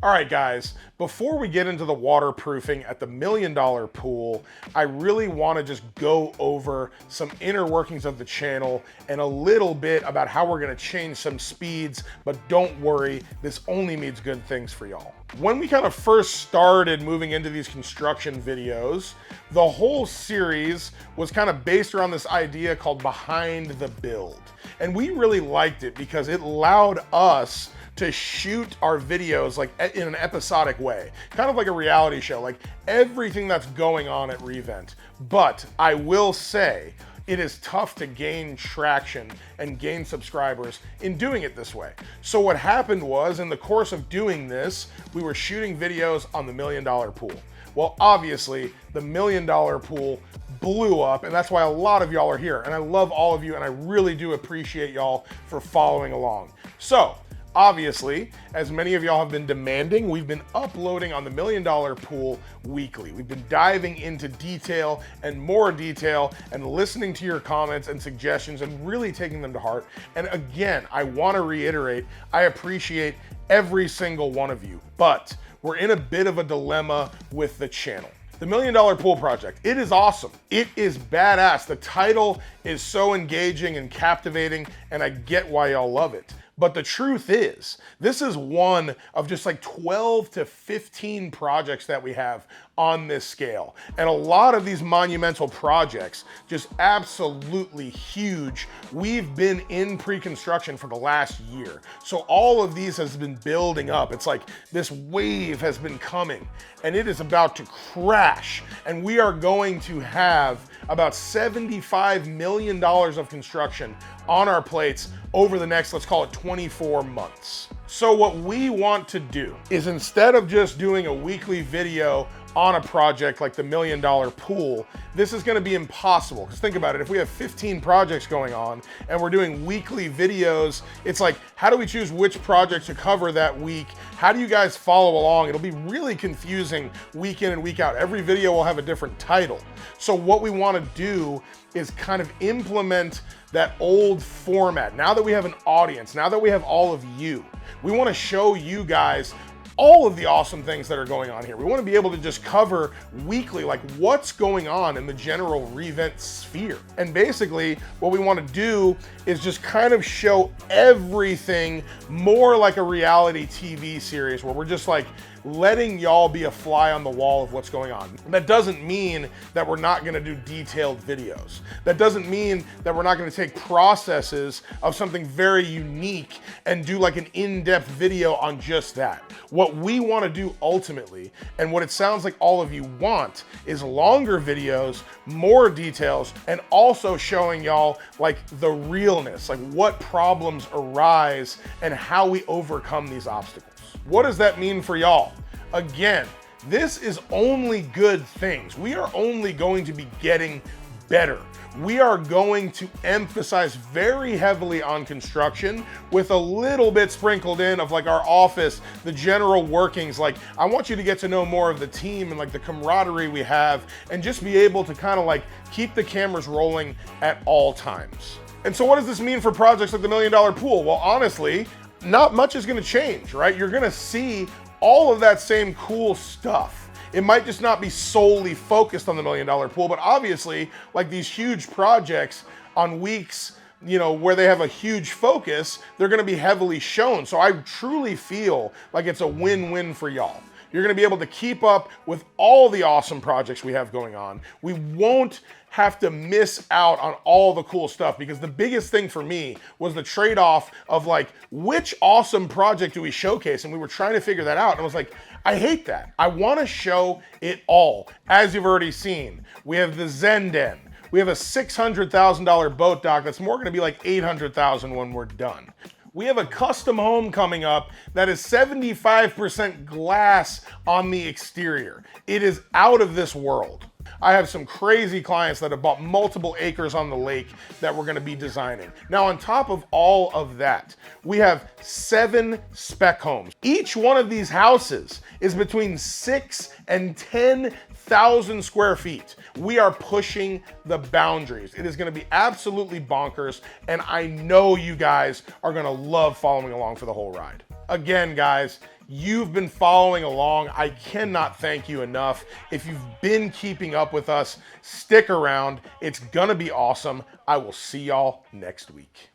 All right, guys, before we get into the waterproofing at the $1 million pool, I really want to just go over some inner workings of the channel and a little bit about how we're going to change some speeds, but don't worry, this only means good things for y'all. When we kind of first started moving into these construction videos, the whole series was kind of based around this idea called behind the build. And we really liked it because it allowed us to shoot our videos like in an episodic way, kind of like a reality show, like everything that's going on at Revent. But I will say, it is tough to gain traction and gain subscribers in doing it this way. So what happened was, in the course of doing this, we were shooting videos on the $1 million pool. Well, obviously, the $1 million pool blew up, and that's why a lot of y'all are here. And I love all of you, and I really do appreciate y'all for following along. So, obviously, as many of y'all have been demanding, we've been uploading on the $1 million pool weekly. We've been diving into detail and more detail and listening to your comments and suggestions and really taking them to heart. And again, I want to reiterate, I appreciate every single one of you, but we're in a bit of a dilemma with the channel. The $1 million pool project, it is awesome. It is badass. The title is so engaging and captivating, and I get why y'all love it. But the truth is, this is one of just like 12 to 15 projects that we have on this scale. And a lot of these monumental projects, just absolutely huge. We've been in pre-construction for the last year. So all of these has been building up. It's like this wave has been coming and it is about to crash. And we are going to have about $75 million of construction on our plates over the next, let's call it 24 months. So what we want to do is, instead of just doing a weekly video on a project like the $1 million pool, this is going to be impossible. Because think about it, if we have 15 projects going on and we're doing weekly videos, it's like, how do we choose which project to cover that week? How do you guys follow along? It'll be really confusing week in and week out. Every video will have a different title. So what we want to do is kind of implement that old format. Now that we have an audience, now that we have all of you, we want to show you guys all of the awesome things that are going on here. We want to be able to just cover weekly, like what's going on in the general Revent sphere. And basically what we want to do is just kind of show everything more like a reality TV series where we're just like letting y'all be a fly on the wall of what's going on. And that doesn't mean that we're not going to do detailed videos. That doesn't mean that we're not going to take processes of something very unique and do like an in-depth video on just that. What we want to do ultimately, and what it sounds like all of you want, is longer videos, more details, and also showing y'all like the realness, like what problems arise and how we overcome these obstacles. What does that mean for y'all? Again, this is only good things. We are only going to be getting better. We are going to emphasize very heavily on construction with a little bit sprinkled in of like our office, the general workings. Like, I want you to get to know more of the team and like the camaraderie we have, and just be able to kind of like keep the cameras rolling at all times. And so what does this mean for projects like the $1 million pool? Well, honestly, not much is going to change, right? You're going to see all of that same cool stuff. It might just not be solely focused on the $1 million pool, but obviously, like these huge projects on weeks, you know, where they have a huge focus, they're going to be heavily shown. So I truly feel like it's a win-win for y'all. You're going to be able to keep up with all the awesome projects we have going on. We won't have to miss out on all the cool stuff, because the biggest thing for me was the trade-off of like, which awesome project do we showcase? And we were trying to figure that out. And I was like, I hate that. I want to show it all. As you've already seen, we have the Zen Den. We have a $600,000 boat dock that's more going to be like $800,000 when we're done. We have a custom home coming up that is 75% glass on the exterior. It is out of this world. I have some crazy clients that have bought multiple acres on the lake that we're going to be designing. Now, on top of all of that, we have 7 spec homes. Each one of these houses is between 6 and 10,000 square feet. We are pushing the boundaries. It is going to be absolutely bonkers, and I know you guys are going to love following along for the whole ride. Again, guys, You've been following along. I cannot thank you enough. If you've been keeping up with us, stick around. It's gonna be awesome. I will see y'all next week.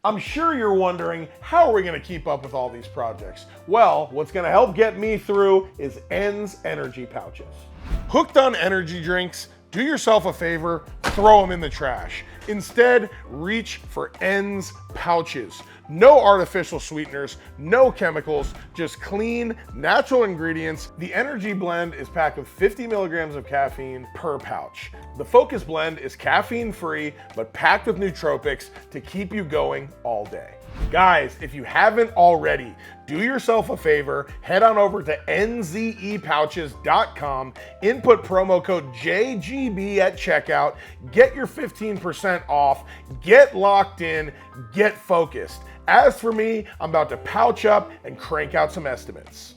I'm sure you're wondering, how are we gonna keep up with all these projects? Well, what's gonna help get me through is ENDS energy pouches. Hooked on energy drinks? Do yourself a favor, throw them in the trash. Instead, reach for ENDS pouches. No artificial sweeteners, no chemicals, just clean, natural ingredients. The energy blend is packed with 50 milligrams of caffeine per pouch. The Focus blend is caffeine-free, but packed with nootropics to keep you going all day. Guys, if you haven't already, do yourself a favor, head on over to nzepouches.com, input promo code JGB at checkout, get your 15% off, get locked in, get focused. As for me, I'm about to pouch up and crank out some estimates.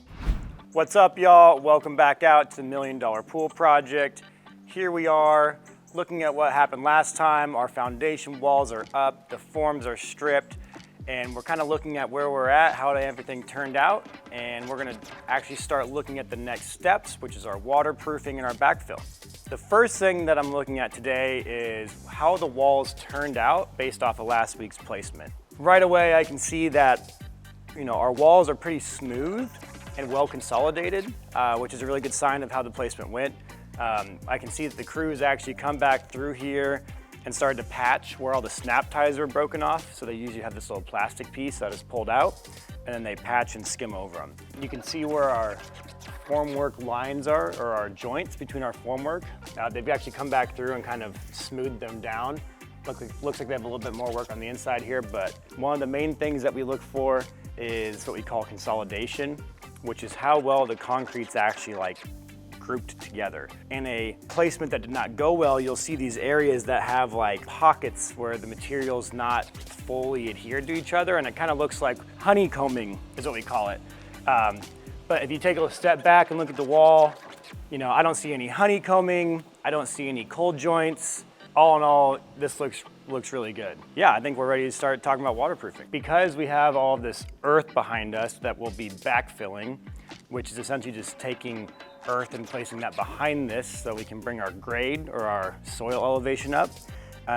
What's up, y'all? Welcome back out to the $1 Million Pool Project. Here we are looking at what happened last time. Our foundation walls are up, the forms are stripped, and we're kind of looking at where we're at, how everything turned out, and we're gonna actually start looking at the next steps, which is our waterproofing and our backfill. The first thing that I'm looking at today is how the walls turned out based off of last week's placement. Right away, I can see that, our walls are pretty smooth and well consolidated, which is a really good sign of how the placement went. I can see that the crews actually come back through here and started to patch where all the snap ties were broken off. So they usually have this little plastic piece that is pulled out, and then they patch and skim over them. You can see where our formwork lines are, or our joints between our formwork. They've actually come back through and kind of smoothed them down. Looks like they have a little bit more work on the inside here, but one of the main things that we look for is what we call consolidation, which is how well the concrete's actually grouped together. In a placement that did not go well, you'll see these areas that have pockets where the material's not fully adhered to each other, and it kind of looks like honeycombing is what we call it. But if you take a step back and look at the wall, I don't see any honeycombing, I don't see any cold joints. All in all, this looks really good. Yeah, I think we're ready to start talking about waterproofing. Because we have all of this earth behind us that will be backfilling, which is essentially just taking earth and placing that behind this so we can bring our grade or our soil elevation up.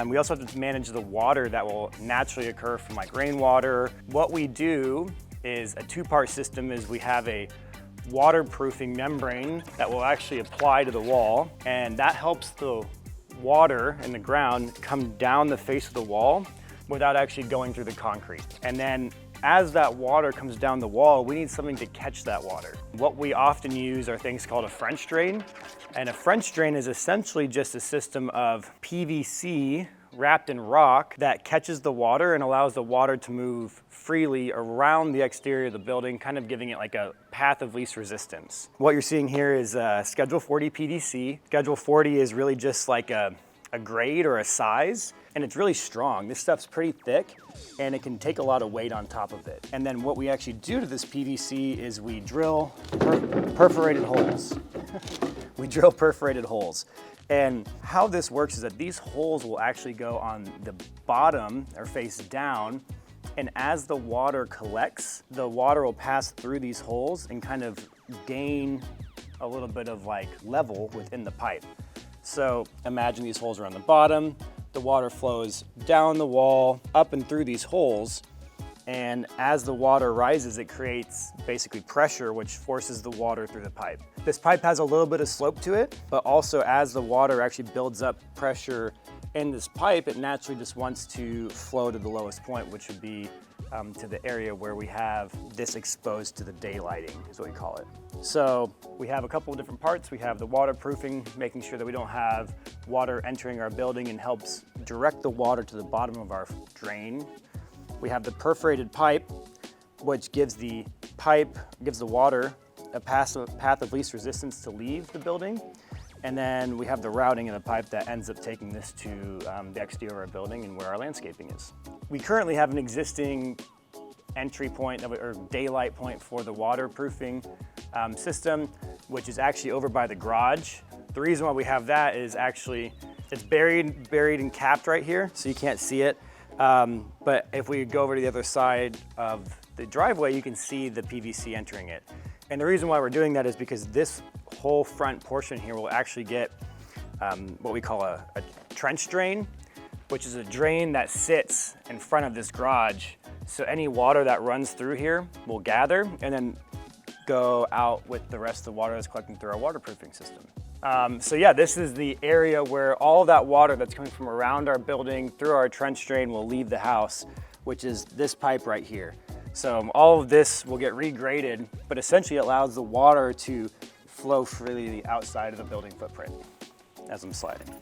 We also have to manage the water that will naturally occur from rainwater. What we do is a two-part system. Is we have a waterproofing membrane that will actually apply to the wall, and that helps the water in the ground come down the face of the wall without actually going through the concrete. And then as that water comes down the wall, we need something to catch that water. What we often use are things called a French drain. And a French drain is essentially just a system of PVC wrapped in rock that catches the water and allows the water to move freely around the exterior of the building, kind of giving it a path of least resistance. What you're seeing here is Schedule 40 PVC. Schedule 40 is really just a grade or a size, and it's really strong. This stuff's pretty thick, and it can take a lot of weight on top of it. And then what we actually do to this PVC is we drill perforated holes. We drill perforated holes. And how this works is that these holes will actually go on the bottom or face down, and as the water collects, the water will pass through these holes and kind of gain a little bit of level within the pipe. So imagine these holes are on the bottom, the water flows down the wall, up and through these holes, and as the water rises, it creates basically pressure, which forces the water through the pipe. This pipe has a little bit of slope to it, but also as the water actually builds up pressure in this pipe, it naturally just wants to flow to the lowest point, which would be to the area where we have this exposed to the daylighting, is what we call it. So we have a couple of different parts. We have the waterproofing, making sure that we don't have water entering our building and helps direct the water to the bottom of our drain. We have the perforated pipe, which gives the water a path of least resistance to leave the building. And then we have the routing in the pipe that ends up taking this to the exterior of our building and where our landscaping is. We currently have an existing entry point or daylight point for the waterproofing system, which is actually over by the garage. The reason why we have that is actually it's buried and capped right here, so you can't see it. But if we go over to the other side of the driveway, you can see the PVC entering it. And the reason why we're doing that is because this whole front portion here will actually get what we call a trench drain, which is a drain that sits in front of this garage. So any water that runs through here will gather and then go out with the rest of the water that's collecting through our waterproofing system. So yeah, this is the area where all that water that's coming from around our building through our trench drain will leave the house, which is this pipe right here. So all of this will get regraded, but essentially allows the water to flow freely outside of the building footprint as I'm sliding.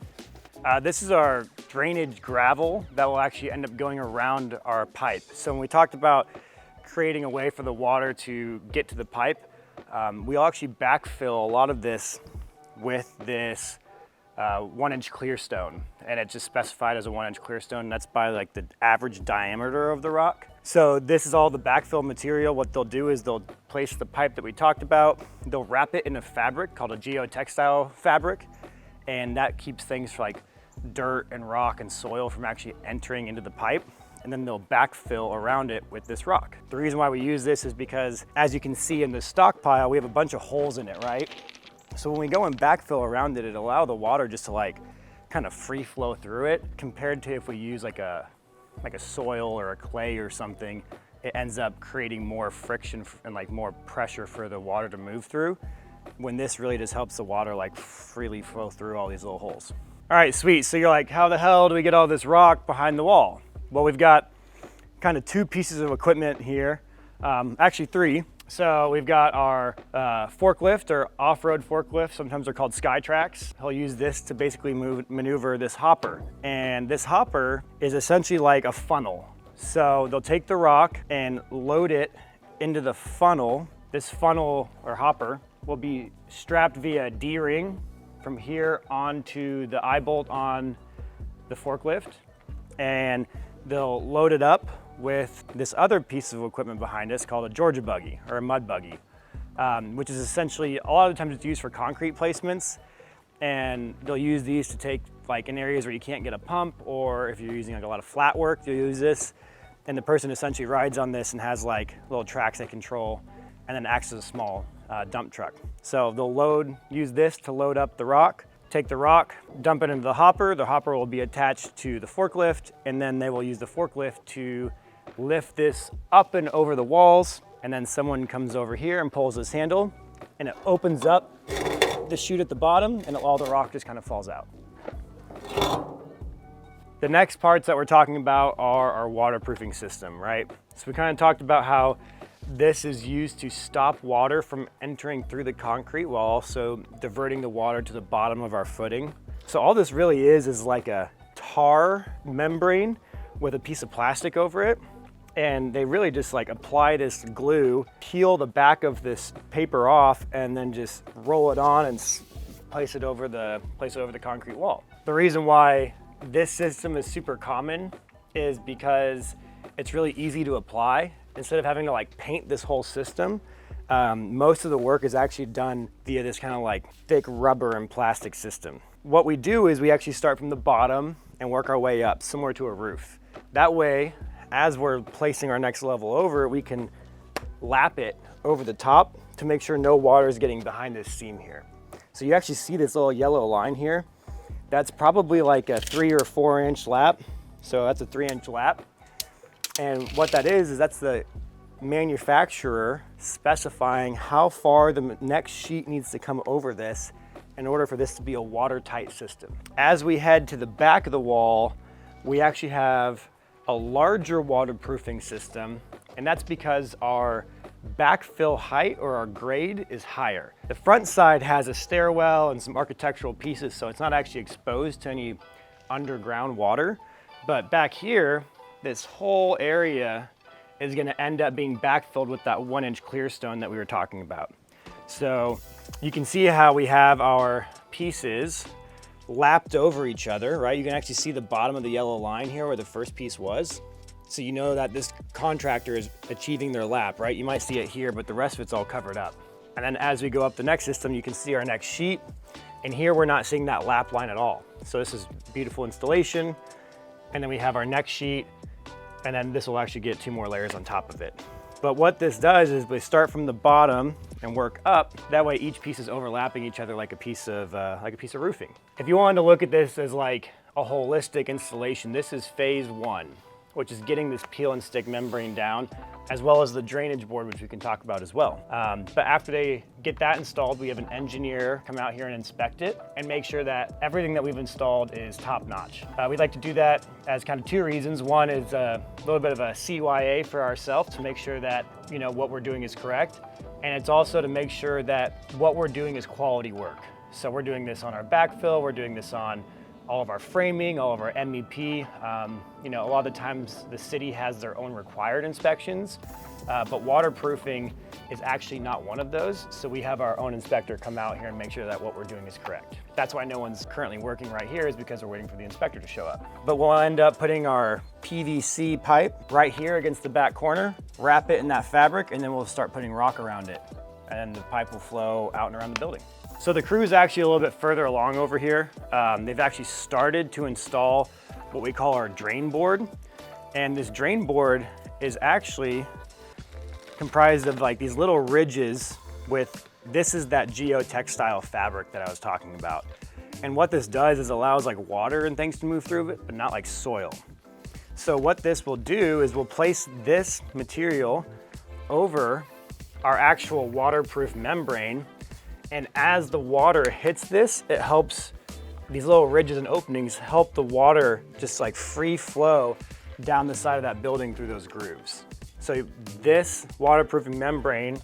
This is our drainage gravel that will actually end up going around our pipe. So when we talked about creating a way for the water to get to the pipe, we'll actually backfill a lot of this with this 1-inch clear stone, and it's just specified as a 1-inch clear stone. That's by like the average diameter of the rock. So this is all the backfill material. What they'll do is they'll place the pipe that we talked about, they'll wrap it in a fabric called a geotextile fabric, and that keeps things like dirt and rock and soil from actually entering into the pipe, and then they'll backfill around it with this rock. The reason why we use this is because, as you can see in the stockpile, we have a bunch of holes in it, right? So when we go and backfill around it, it allows the water just to like kind of free flow through it, compared to if we use like a soil or a clay or something, it ends up creating more friction and like more pressure for the water to move through, when this really just helps the water like freely flow through all these little holes. All right, sweet. So you're like, how the hell do we get all this rock behind the wall? Well, we've got kind of 2 pieces of equipment here, actually 3. So we've got our forklift, or off-road forklift. Sometimes they're called Skytrax. He'll use this to basically maneuver this hopper. And this hopper is essentially like a funnel. So they'll take the rock and load it into the funnel. This funnel or hopper will be strapped via D-ring from here onto the eye bolt on the forklift. And they'll load it up with this other piece of equipment behind us called a Georgia buggy, or a mud buggy, which is essentially, a lot of the times it's used for concrete placements, and they'll use these to take like in areas where you can't get a pump, or if you're using like a lot of flat work, you'll use this, and the person essentially rides on this and has like little tracks they control, and then acts as a small dump truck. So they'll use this to load up the rock, take the rock, dump it into the hopper will be attached to the forklift, and then they will use the forklift to lift this up and over the walls, and then someone comes over here and pulls this handle, and it opens up the chute at the bottom, and all the rock just kind of falls out. The next parts that we're talking about are our waterproofing system, right? So we kind of talked about how this is used to stop water from entering through the concrete while also diverting the water to the bottom of our footing. So all this really is like a tar membrane with a piece of plastic over it. And they really just like apply this glue, peel the back of this paper off, and then just roll it on and place it over the concrete wall. The reason why this system is super common is because it's really easy to apply. Instead of having to like paint this whole system, most of the work is actually done via this kind of like thick rubber and plastic system. What we do is we actually start from the bottom and work our way up, similar to a roof. That way, as we're placing our next level over, we can lap it over the top to make sure no water is getting behind this seam here. So you actually see this little yellow line here. That's probably like a 3 or 4 inch lap. So that's a 3-inch lap. And what that is that's the manufacturer specifying how far the next sheet needs to come over this in order for this to be a watertight system. As we head to the back of the wall, we actually have a larger waterproofing system, and that's because our backfill height, or our grade, is higher. The front side has a stairwell and some architectural pieces, so it's not actually exposed to any underground water. But back here, this whole area is gonna end up being backfilled with that 1-inch clear stone that we were talking about. So you can see how we have our pieces lapped over each other, right? You can actually see the bottom of the yellow line here where the first piece was. So you know that this contractor is achieving their lap, right? You might see it here, but the rest of it's all covered up. And then as we go up the next system, you can see our next sheet. And here we're not seeing that lap line at all. So this is beautiful installation. And then we have our next sheet, and then this will actually get 2 more layers on top of it. But what this does is we start from the bottom and work up. That way each piece is overlapping each other like a piece of roofing. If you wanted to look at this as like a holistic installation, this is phase 1, which is getting this peel and stick membrane down, as well as the drainage board, which we can talk about as well. But after they get that installed, we have an engineer come out here and inspect it and make sure that everything that we've installed is top notch. We'd like to do that as kind of 2 reasons. One is a little bit of a CYA for ourselves to make sure that what we're doing is correct. And it's also to make sure that what we're doing is quality work. So we're doing this on our backfill, we're doing this on all of our framing, all of our MEP. A lot of the times the city has their own required inspections, but waterproofing is actually not one of those. So we have our own inspector come out here and make sure that what we're doing is correct. That's why no one's currently working right here, is because we're waiting for the inspector to show up. But we'll end up putting our PVC pipe right here against the back corner, wrap it in that fabric, and then we'll start putting rock around it. And the pipe will flow out and around the building. So the crew is actually a little bit further along over here. They've actually started to install what we call our drain board. And this drain board is actually comprised of like these little ridges this is that geotextile fabric that I was talking about. And what this does is allows like water and things to move through it, but not like soil. So what this will do is we'll place this material over our actual waterproof membrane. And as the water hits this, it helps these little ridges and openings help the water just like free flow down the side of that building through those grooves. So this waterproofing membrane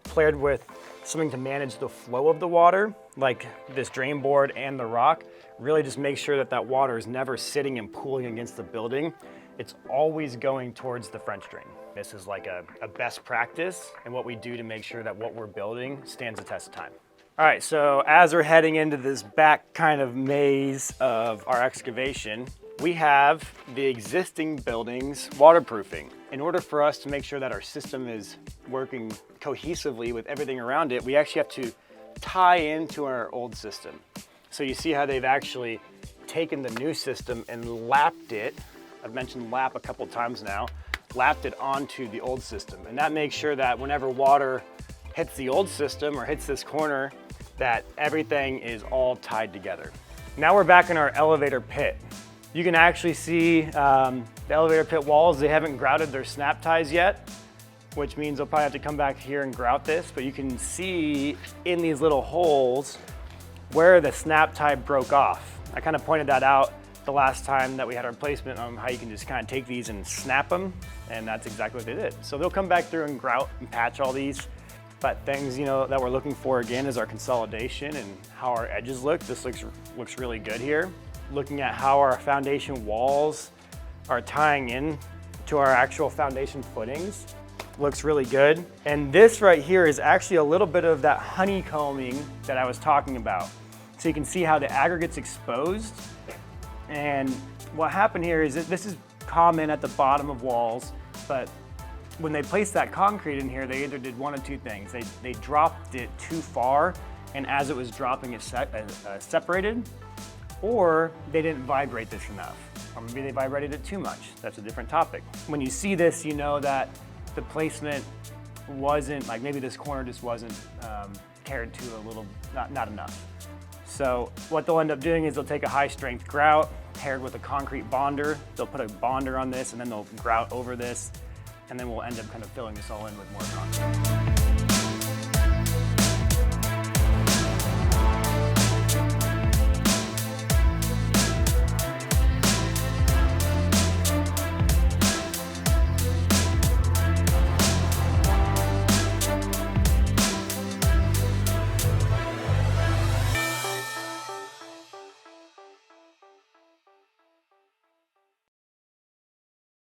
paired with something to manage the flow of the water, like this drain board and the rock, really just makes sure that that water is never sitting and pooling against the building. It's always going towards the French drain. This is like a best practice and what we do to make sure that what we're building stands the test of time. All right, so as we're heading into this back kind of maze of our excavation, we have the existing building's waterproofing. In order for us to make sure that our system is working cohesively with everything around it, we actually have to tie into our old system. So you see how they've actually taken the new system and lapped it. I've mentioned lap a couple times now, lapped it onto the old system. And that makes sure that whenever water hits the old system or hits this corner, that everything is all tied together. Now we're back in our elevator pit. You can actually see the elevator pit walls, they haven't grouted their snap ties yet, which means they'll probably have to come back here and grout this, but you can see in these little holes where the snap tie broke off. I kind of pointed that out the last time that we had our placement on how you can just kind of take these and snap them, and that's exactly what they did. So they'll come back through and grout and patch all these. But things that we're looking for again is our consolidation and how our edges look. This looks really good here. Looking at how our foundation walls are tying in to our actual foundation footings, looks really good. And this right here is actually a little bit of that honeycombing that I was talking about. So you can see how the aggregate's exposed. And what happened here is that this is common at the bottom of walls, but when they placed that concrete in here, they either did one of 2 things. They dropped it too far, and as it was dropping, it separated, or they didn't vibrate this enough. Or maybe they vibrated it too much. That's a different topic. When you see this, you know that the placement wasn't, like maybe this corner just wasn't cared to a little, not enough. So what they'll end up doing is they'll take a high strength grout paired with a concrete bonder. They'll put a bonder on this and then they'll grout over this, and then we'll end up kind of filling this all in with more concrete.